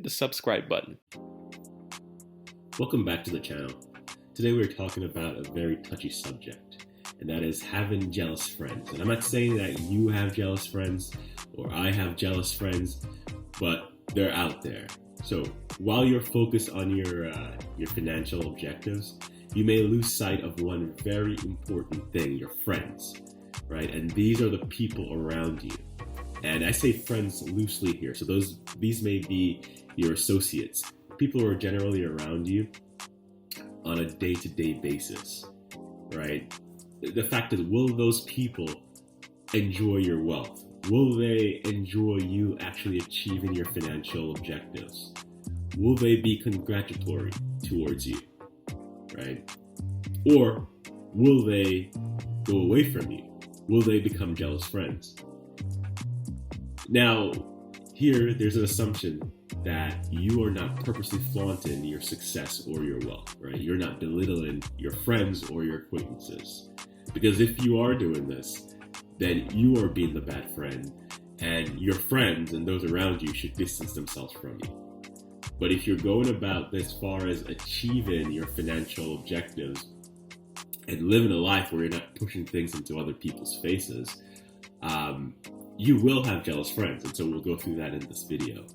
hit the subscribe button. Welcome back to the channel. Today we're talking about a very touchy subject, and that is having jealous friends. And I'm not saying that you have jealous friends or I have jealous friends, but they're out there. So while you're focused on your financial objectives, you may lose sight of one very important thing: your friends, right? And these are the people around you. And I say friends loosely here. So these may be your associates, people who are generally around you on a day-to-day basis, right? The fact is, will those people enjoy your wealth? Will they enjoy you actually achieving your financial objectives? Will they be congratulatory towards you, right? Or will they go away from you? Will they become jealous friends? Now, here, there's an assumption that you are not purposely flaunting your success or your wealth, right? You're not belittling your friends or your acquaintances. Because if you are doing this, then you are being the bad friend, and your friends and those around you should distance themselves from you. But if you're going about this far as achieving your financial objectives and living a life where you're not pushing things into other people's faces, you will have jealous friends, and so we'll go through that in this video.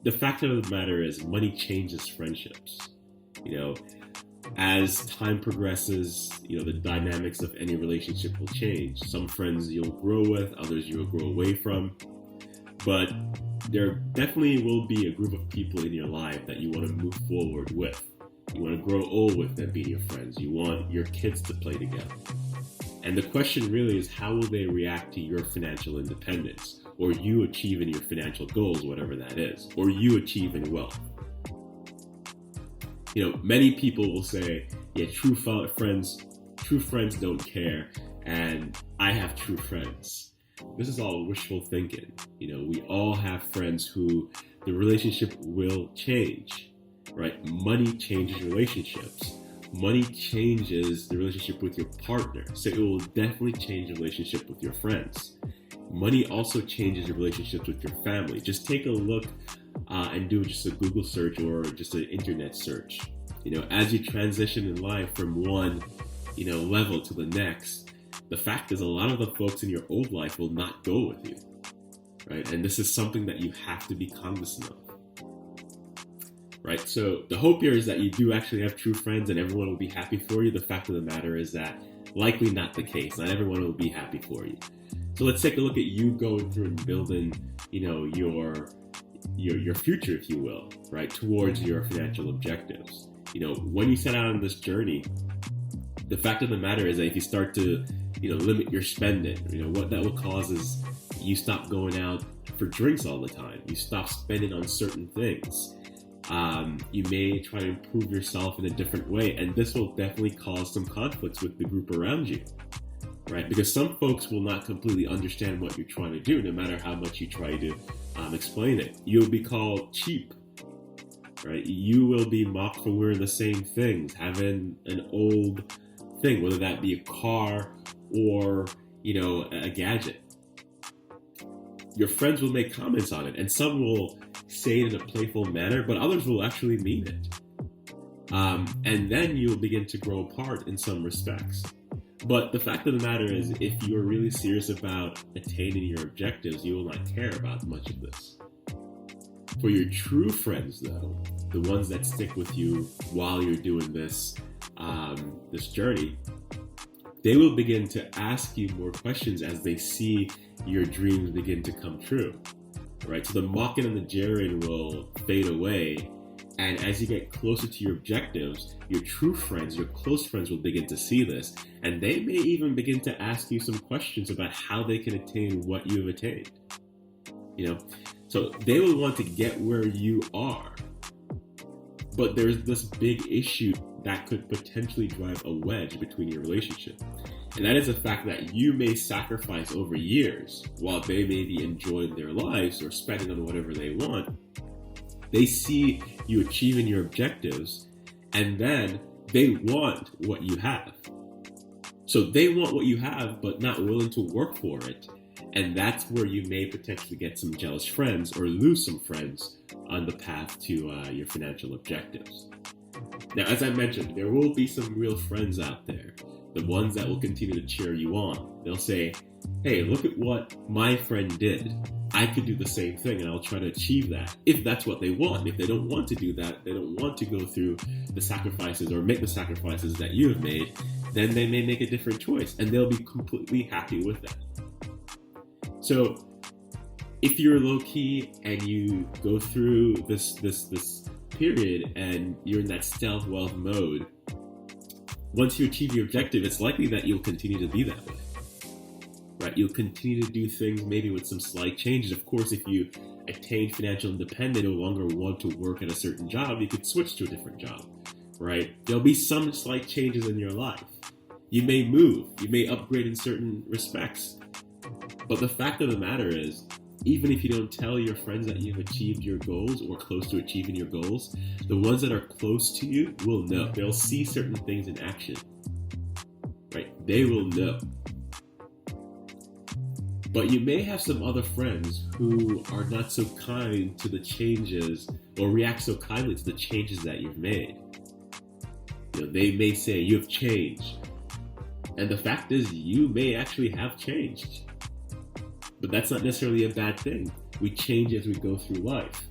The fact of the matter is, money changes friendships. As time progresses, the dynamics of any relationship will change. Some friends you'll grow with, others you'll grow away from. But there definitely will be a group of people in your life that you want to move forward with. You want to grow old with them being your friends. You want your kids to play together. And the question really is, how will they react to your financial independence, or you achieving your financial goals, whatever that is, or you achieving wealth? Many people will say, yeah, true friends don't care, and I have true friends. This is all wishful thinking. We all have friends who the relationship will change, right? Money changes relationships. Money changes the relationship with your partner, so it will definitely change the relationship with your friends. Money also changes your relationships with your family. Just take a look and do just a Google search or just an internet search. As you transition in life from one, level to the next, the fact is a lot of the folks in your old life will not go with you, right? And this is something that you have to be cognizant of. Right, so the hope here is that you do actually have true friends and everyone will be happy for you. The fact of the matter is that likely not the case. Not everyone will be happy for you. So let's take a look at you going through and building, your future, if you will, right, towards your financial objectives. When you set out on this journey, the fact of the matter is that if you start to, limit your spending, what that will cause is you stop going out for drinks all the time. You stop spending on certain things. You may try to improve yourself in a different way, and this will definitely cause some conflicts with the group around you, right? Because some folks will not completely understand what you're trying to do, no matter how much you try to explain it. You'll be called cheap, right? You will be mocked for wearing the same things, having an old thing, whether that be a car or, a gadget. Your friends will make comments on it, and some will say it in a playful manner, but others will actually mean it. And then you'll begin to grow apart in some respects. But the fact of the matter is, if you're really serious about attaining your objectives, you will not care about much of this. For your true friends, though, the ones that stick with you while you're doing this journey, they will begin to ask you more questions as they see your dreams begin to come true. Right, so the mocking and the jeering will fade away, and as you get closer to your objectives, your true friends, your close friends will begin to see this, and they may even begin to ask you some questions about how they can attain what you have attained. So they will want to get where you are, but there's this big issue that could potentially drive a wedge between your relationship. And that is the fact that you may sacrifice over years while they may be enjoying their lives or spending on whatever they want. They see you achieving your objectives, and then they want what you have. So they want what you have, but not willing to work for it. And that's where you may potentially get some jealous friends or lose some friends on the path to your financial objectives. Now, as I mentioned, there will be some real friends out there, the ones that will continue to cheer you on. They'll say, hey, look at what my friend did. I could do the same thing and I'll try to achieve that, if that's what they want. If they don't want to do that, they don't want to go through the sacrifices or make the sacrifices that you have made, then they may make a different choice and they'll be completely happy with that. So if you're low key and you go through this period and you're in that stealth wealth mode, once you achieve your objective, it's likely that you'll continue to be that way. Right? You'll continue to do things maybe with some slight changes. Of course, if you attain financial independence, no longer want to work at a certain job, you could switch to a different job. Right? There'll be some slight changes in your life. You may move, you may upgrade in certain respects. But the fact of the matter is, even if you don't tell your friends that you've achieved your goals or close to achieving your goals, the ones that are close to you will know. They'll see certain things in action. Right? They will know. But you may have some other friends who are not so kind to the changes or react so kindly to the changes that you've made. They may say, you've changed. And the fact is, you may actually have changed. But that's not necessarily a bad thing. We change as we go through life.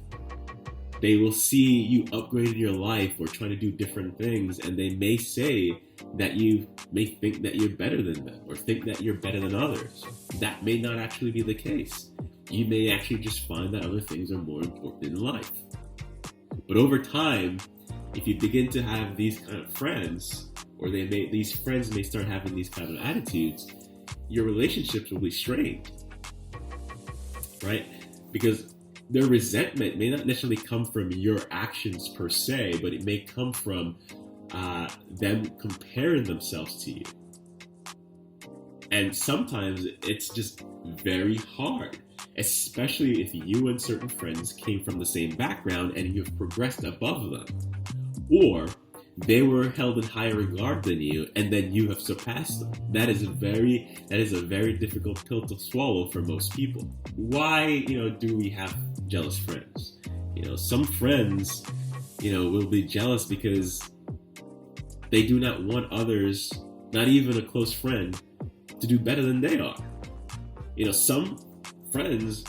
They will see you upgrading your life or trying to do different things, and they may say that you may think that you're better than them or think that you're better than others. That may not actually be the case. You may actually just find that other things are more important in life. But over time, if you begin to have these kind of friends, or these friends may start having these kind of attitudes, your relationships will be strained. Right? Because their resentment may not necessarily come from your actions per se, but it may come from them comparing themselves to you. And sometimes it's just very hard, especially if you and certain friends came from the same background and you've progressed above them. Or they were held in higher regard than you, and then you have surpassed them. That is a very difficult pill to swallow for most people. Why, do we have jealous friends? Some friends, will be jealous because they do not want others, not even a close friend, to do better than they are. Some friends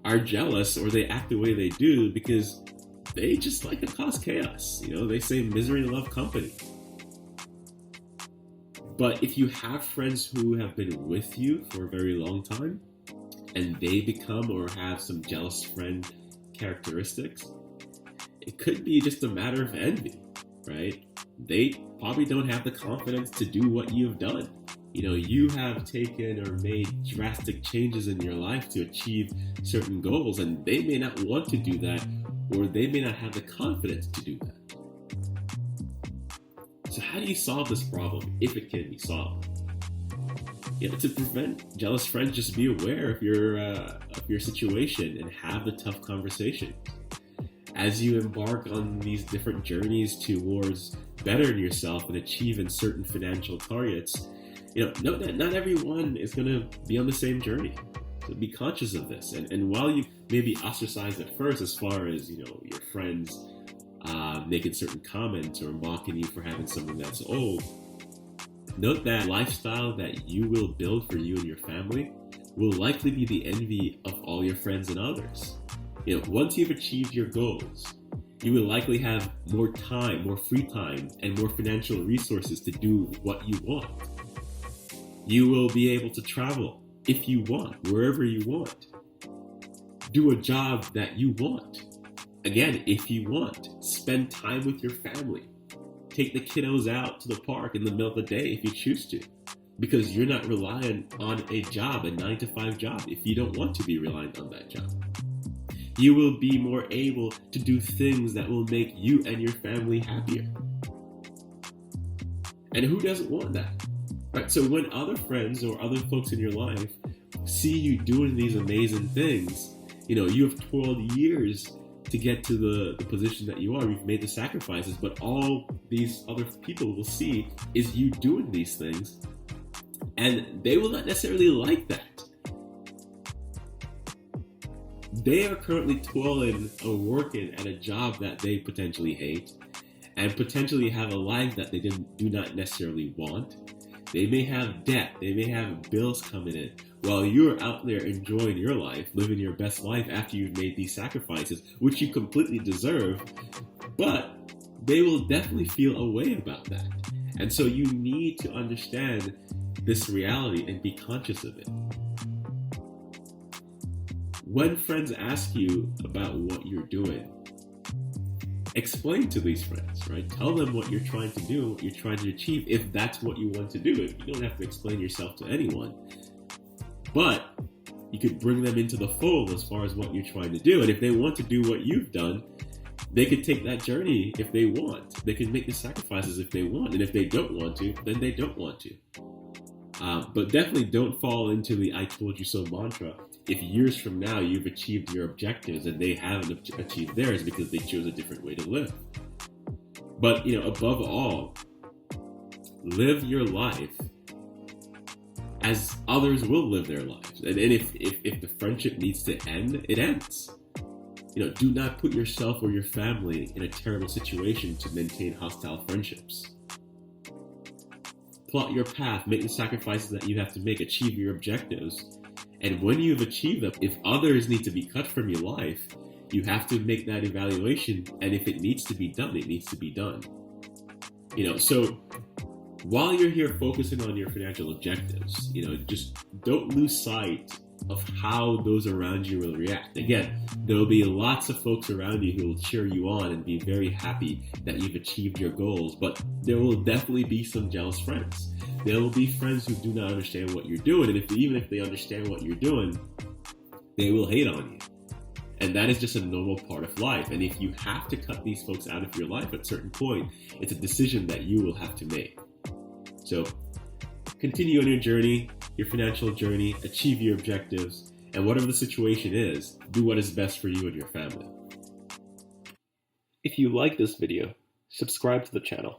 are jealous or they act the way they do because they just like to cause chaos. They say misery loves company. But if you have friends who have been with you for a very long time and they become or have some jealous friend characteristics, it could be just a matter of envy, right? They probably don't have the confidence to do what you've done. You have taken or made drastic changes in your life to achieve certain goals, and they may not want to do that, or they may not have the confidence to do that. So how do you solve this problem, if it can be solved? To prevent jealous friends, just be aware of your situation and have the tough conversation. As you embark on these different journeys towards bettering yourself and achieving certain financial targets, note that not everyone is going to be on the same journey. So be conscious of this. And while you may be ostracized at first as far as, your friends making certain comments or mocking you for having something that's old, note that lifestyle that you will build for you and your family will likely be the envy of all your friends and others. Once you've achieved your goals, you will likely have more time, more free time, and more financial resources to do what you want. You will be able to travel if you want, wherever you want. Do a job that you want. Again, if you want. Spend time with your family. Take the kiddos out to the park in the middle of the day if you choose to. Because you're not reliant on a job, a 9-to-5 job, if you don't want to be reliant on that job. You will be more able to do things that will make you and your family happier. And who doesn't want that? Right? So when other friends or other folks in your life see you doing these amazing things, you have toiled years to get to the position that you are. You've made the sacrifices, but all these other people will see is you doing these things, and they will not necessarily like that. they are currently toiling or working at a job that they potentially hate and potentially have a life that they do not necessarily want. They may have debt, they may have bills coming in, while you're out there enjoying your life, living your best life after you've made these sacrifices, which you completely deserve, but they will definitely feel a way about that. And so you need to understand this reality and be conscious of it. When friends ask you about what you're doing, explain to these friends, right? Tell them what you're trying to do, what you're trying to achieve, if that's what you want to do. You don't have to explain yourself to anyone. But you could bring them into the fold as far as what you're trying to do. And if they want to do what you've done, they could take that journey if they want. They can make the sacrifices if they want. And if they don't want to, then they don't want to. But definitely don't fall into the I told you so mantra if years from now you've achieved your objectives and they haven't achieved theirs because they chose a different way to live. But, above all, live your life as others will live their lives. And if the friendship needs to end, it ends. Do not put yourself or your family in a terrible situation to maintain hostile friendships. Plot your path, make the sacrifices that you have to make, achieve your objectives. And when you've achieved them, if others need to be cut from your life, you have to make that evaluation. And if it needs to be done, it needs to be done. So while you're here focusing on your financial objectives, just don't lose sight of how those around you will react. Again, there will be lots of folks around you who will cheer you on and be very happy that you've achieved your goals, but there will definitely be some jealous friends. There will be friends who do not understand what you're doing, and even if they understand what you're doing, they will hate on you. And that is just a normal part of life. And if you have to cut these folks out of your life at a certain point, it's a decision that you will have to make. So continue on your journey, your financial journey, achieve your objectives, and whatever the situation is, do what is best for you and your family. If you like this video, subscribe to the channel.